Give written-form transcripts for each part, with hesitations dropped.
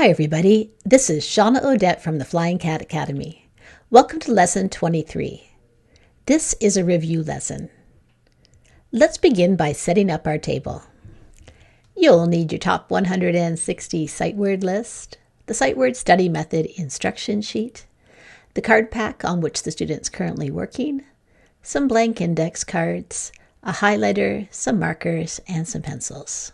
Hi everybody, this is Shawna Odette from the Flying Cat Academy. Welcome to lesson 23. This is a review lesson. Let's begin by setting up our table. You'll need your top 160 sight word list, the sight word study method instruction sheet, the card pack on which the student's currently working, some blank index cards, a highlighter, some markers, and some pencils.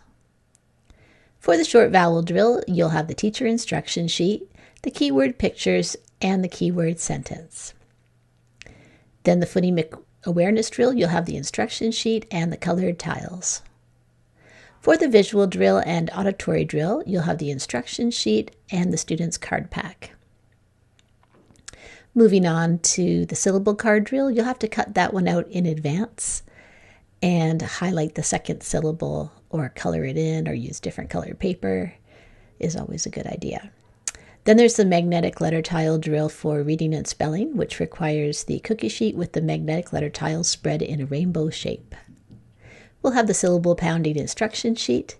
For the short vowel drill, you'll have the teacher instruction sheet, the keyword pictures, and the keyword sentence. Then the phonemic awareness drill, you'll have the instruction sheet and the colored tiles. For the visual drill and auditory drill, you'll have the instruction sheet and the student's card pack. Moving on to the syllable card drill, you'll have to cut that one out in advance and highlight the second syllable or color it in or use different colored paper is always a good idea. Then there's the magnetic letter tile drill for reading and spelling, which requires the cookie sheet with the magnetic letter tiles spread in a rainbow shape. We'll have the syllable pounding instruction sheet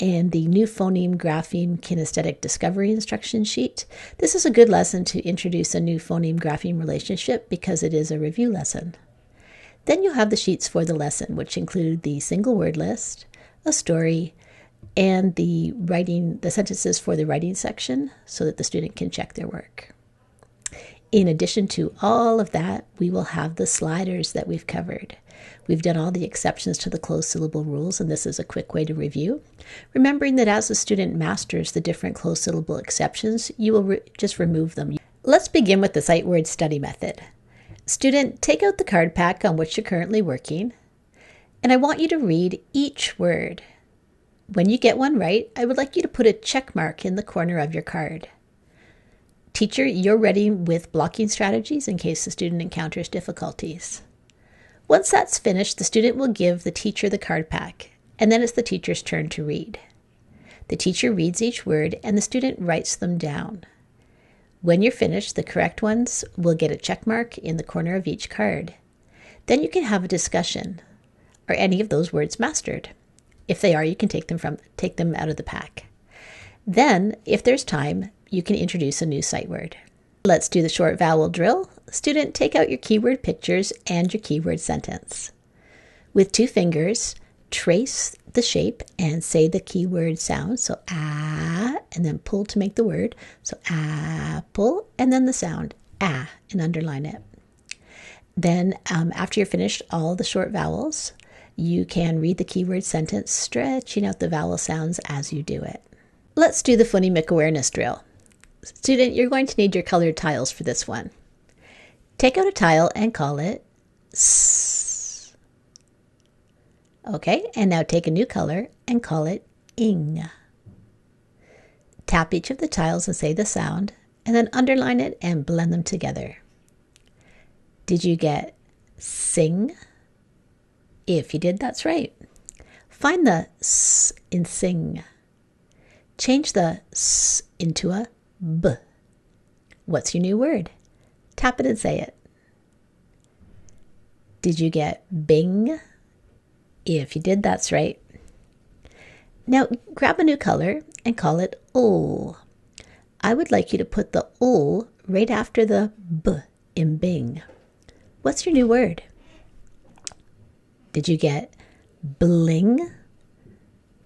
and the new phoneme grapheme kinesthetic discovery instruction sheet. This is a good lesson to introduce a new phoneme grapheme relationship because it is a review lesson. Then you'll have the sheets for the lesson, which include the single word list, a story, and the sentences for the writing section so that the student can check their work. In addition to all of that, we will have the sliders that we've covered. We've done all the exceptions to the closed syllable rules, and this is a quick way to review. Remembering that as the student masters the different closed syllable exceptions, you will just remove them. Let's begin with the sight word study method. Student, take out the card pack on which you're currently working, and I want you to read each word. When you get one right, I would like you to put a check mark in the corner of your card. Teacher, you're ready with blocking strategies in case the student encounters difficulties. Once that's finished, the student will give the teacher the card pack, and then it's the teacher's turn to read. The teacher reads each word, and the student writes them down. When you're finished, the correct ones will get a check mark in the corner of each card. Then you can have a discussion. Are any of those words mastered? If they are, you can take them out of the pack. Then, if there's time, you can introduce a new sight word. Let's do the short vowel drill. Student, take out your keyword pictures and your keyword sentence. With 2 fingers, trace the shape and say the keyword sound. So ah, and then pull to make the word. So apple, and then the sound ah, and underline it. Then after you're finished all the short vowels, you can read the keyword sentence, stretching out the vowel sounds as you do it. Let's do the phonemic awareness drill. Student, you're going to need your colored tiles for this one. Take out a tile and call it S. Okay, and now take a new color and call it ing. Tap each of the tiles and say the sound, and then underline it and blend them together. Did you get sing? If you did, that's right. Find the S in sing. Change the S into a B. What's your new word? Tap it and say it. Did you get bing? If you did, that's right. Now grab a new color and call it ol. I would like you to put the ol right after the B in bing. What's your new word? Did you get bling?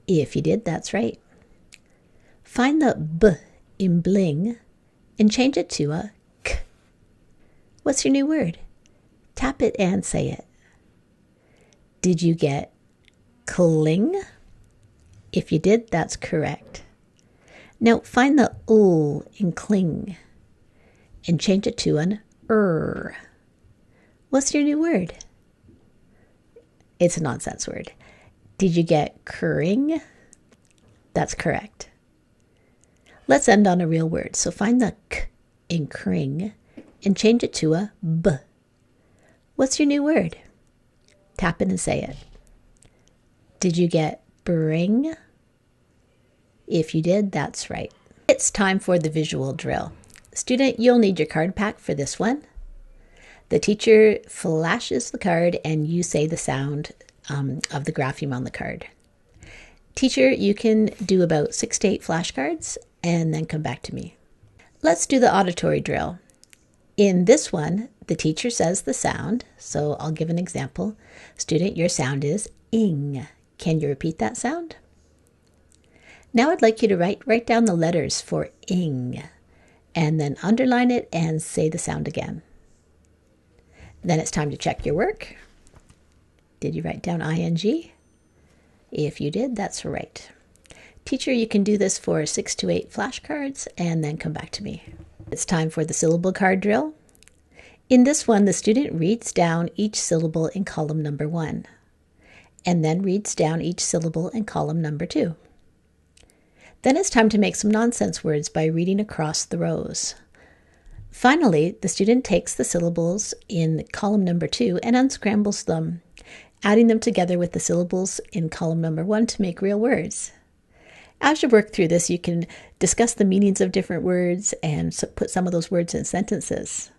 If you did, that's right. Find the B in bling and change it to a K. What's your new word? Tap it and say it. Did you get cling? If you did, that's correct. Now find the ol in cling and change it to an What's your new word? It's a nonsense word. Did you get curring? That's correct. Let's end on a real word. So find the K in cring and change it to a B. What's your new word? Tap it and say it. Did you get bring? If you did, that's right. It's time for the visual drill. Student, you'll need your card pack for this one. The teacher flashes the card and you say the sound of the grapheme on the card. Teacher, you can do about 6 to 8 flashcards and then come back to me. Let's do the auditory drill. In this one, the teacher says the sound, so I'll give an example. Student, your sound is ing. Can you repeat that sound? Now I'd like you to write down the letters for ing, and then underline it and say the sound again. Then it's time to check your work. Did you write down ing? If you did, that's right. Teacher, you can do this for 6 to 8 flashcards and then come back to me. It's time for the syllable card drill. In this one, the student reads down each syllable in column number 1, and then reads down each syllable in column number 2. Then it's time to make some nonsense words by reading across the rows. Finally, the student takes the syllables in column number 2 and unscrambles them, adding them together with the syllables in column number 1 to make real words. As you work through this, you can discuss the meanings of different words and put some of those words in sentences.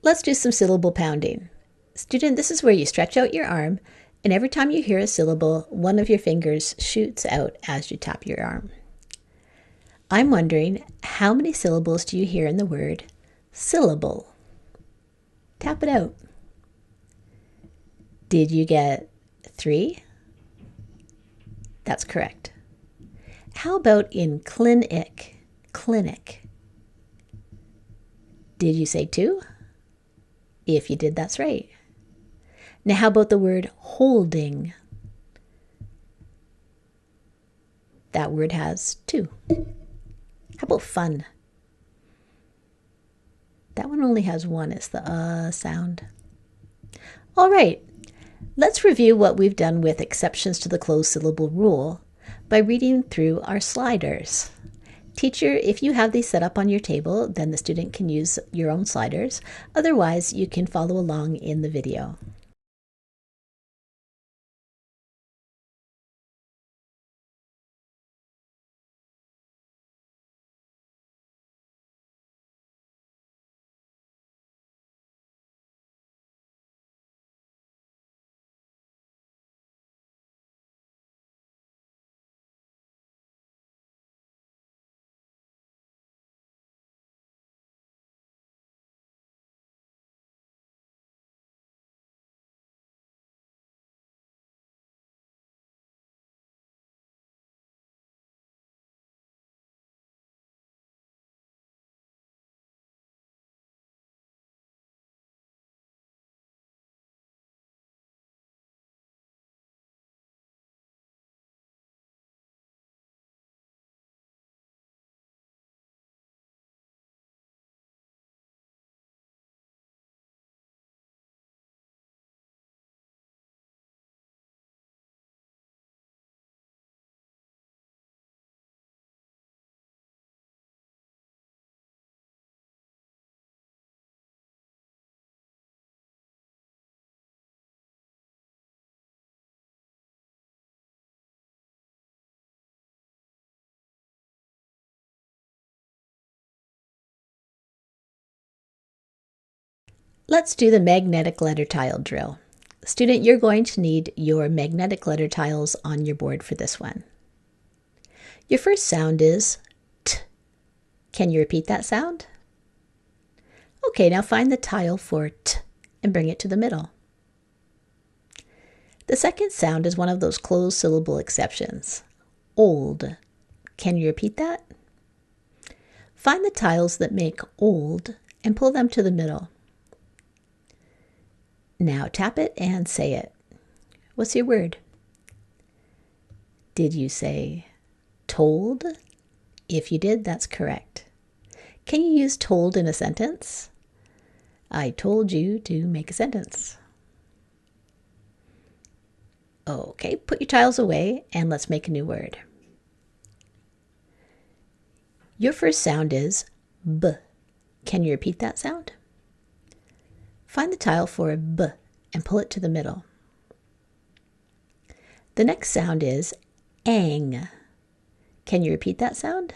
Let's do some syllable pounding. Student, this is where you stretch out your arm, and every time you hear a syllable, one of your fingers shoots out as you tap your arm. I'm wondering, how many syllables do you hear in the word syllable? Tap it out. Did you get 3? That's correct. How about in clinic? Clinic. Did you say 2? If you did, that's right. Now, how about the word holding? That word has 2. How about fun? That one only has 1. It's the sound. All right, let's review what we've done with exceptions to the closed syllable rule by reading through our sliders. Teacher, if you have these set up on your table, then the student can use your own sliders. Otherwise, you can follow along in the video. Let's do the magnetic letter tile drill. Student, you're going to need your magnetic letter tiles on your board for this one. Your first sound is T. Can you repeat that sound? Okay, now find the tile for T and bring it to the middle. The second sound is one of those closed syllable exceptions. Old. Can you repeat that? Find the tiles that make old and pull them to the middle. Now tap it and say it. What's your word? Did you say told? If you did, that's correct. Can you use told in a sentence? I told you to make a sentence. Okay, put your tiles away and let's make a new word. Your first sound is B. Can you repeat that sound? Find the tile for B and pull it to the middle. The next sound is ang. Can you repeat that sound?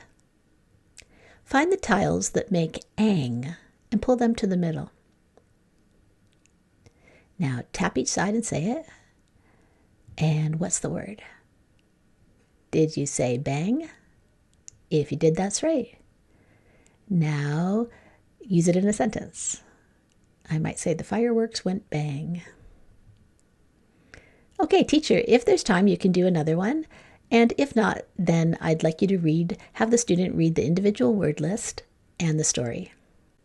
Find the tiles that make ang and pull them to the middle. Now tap each side and say it. And what's the word? Did you say bang? If you did, that's right. Now, use it in a sentence. I might say the fireworks went bang. Okay, teacher, if there's time, you can do another one. And if not, then I'd like you to have the student read the individual word list and the story.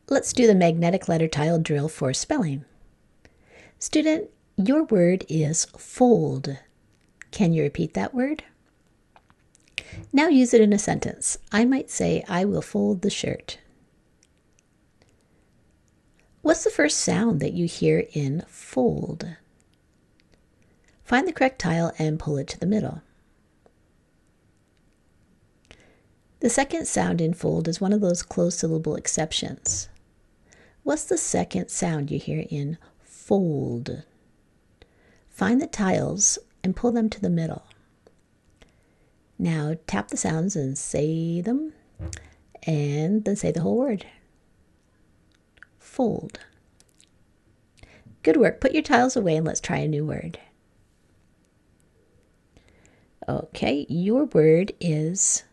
Let's do the magnetic letter tile drill for spelling. Student, your word is fold. Can you repeat that word? Now use it in a sentence. I might say, I will fold the shirt. What's the first sound that you hear in fold? Find the correct tile and pull it to the middle. The second sound in fold is one of those closed syllable exceptions. What's the second sound you hear in fold? Find the tiles and pull them to the middle. Now tap the sounds and say them, and then say the whole word. Fold. Good work. Put your tiles away and let's try a new word. Okay, your word is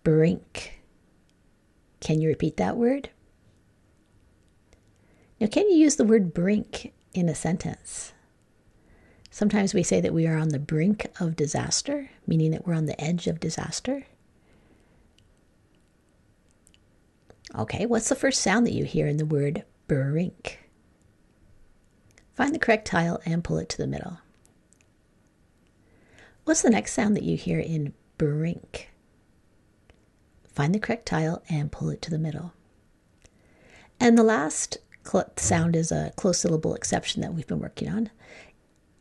brink. Can you repeat that word? Now, can you use the word brink in a sentence? Sometimes we say that we are on the brink of disaster, meaning that we're on the edge of disaster. Okay, what's the first sound that you hear in the word brink? Find the correct tile and pull it to the middle. What's the next sound that you hear in brink? Find the correct tile and pull it to the middle. And the last sound is a closed syllable exception that we've been working on.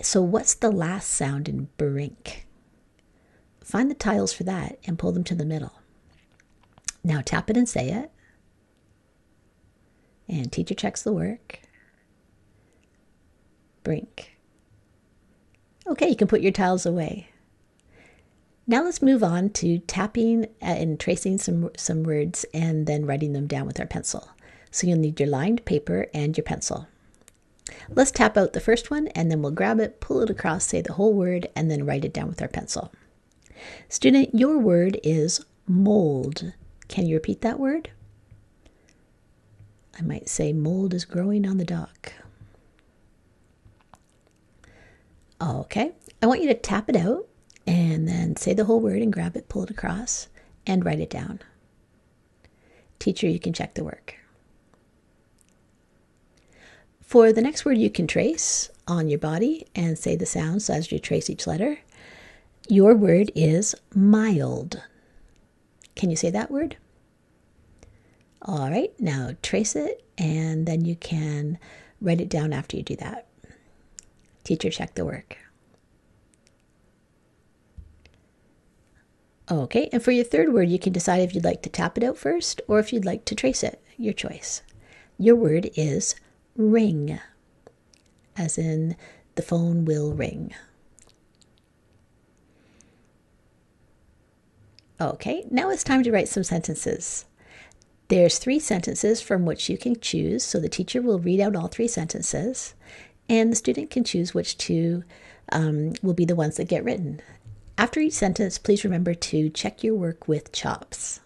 So what's the last sound in brink? Find the tiles for that and pull them to the middle. Now tap it and say it. And teacher checks the work. Brink. Okay, you can put your tiles away. Now let's move on to tapping and tracing some words and then writing them down with our pencil. So you'll need your lined paper and your pencil. Let's tap out the first one and then we'll grab it, pull it across, say the whole word, and then write it down with our pencil. Student, your word is mold. Can you repeat that word? I might say mold is growing on the dock. Okay, I want you to tap it out and then say the whole word and grab it, pull it across, and write it down. Teacher, you can check the work. For the next word, you can trace on your body and say the sounds as you trace each letter. Your word is mild. Can you say that word? All right, now trace it and then you can write it down after you do that. Teacher, check the work. Okay, and for your third word, you can decide if you'd like to tap it out first or if you'd like to trace it, your choice. Your word is ring, as in the phone will ring. Okay, now it's time to write some sentences. There's 3 sentences from which you can choose, so the teacher will read out all 3 sentences, and the student can choose which 2 will be the ones that get written. After each sentence, please remember to check your work with CHOPS.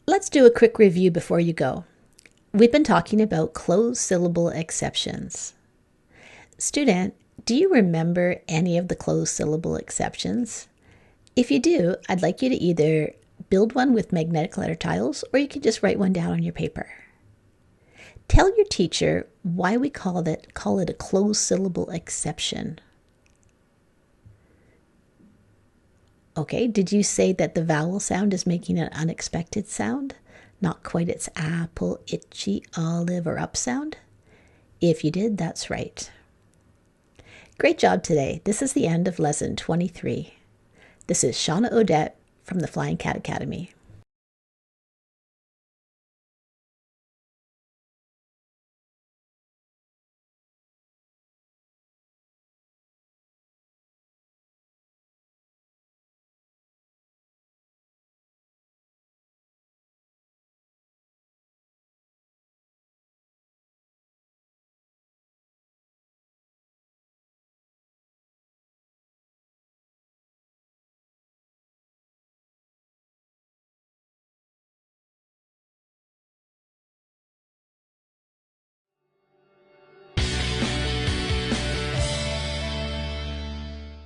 Let's do a quick review before you go. We've been talking about closed syllable exceptions. Student, do you remember any of the closed syllable exceptions? If you do, I'd like you to either build one with magnetic letter tiles or you can just write one down on your paper. Tell your teacher why we call it a closed syllable exception. Okay, did you say that the vowel sound is making an unexpected sound? Not quite its apple, itchy, olive, or up sound? If you did, that's right. Great job today. This is the end of lesson 23. This is Shawna Odette from the Flying Cat Academy.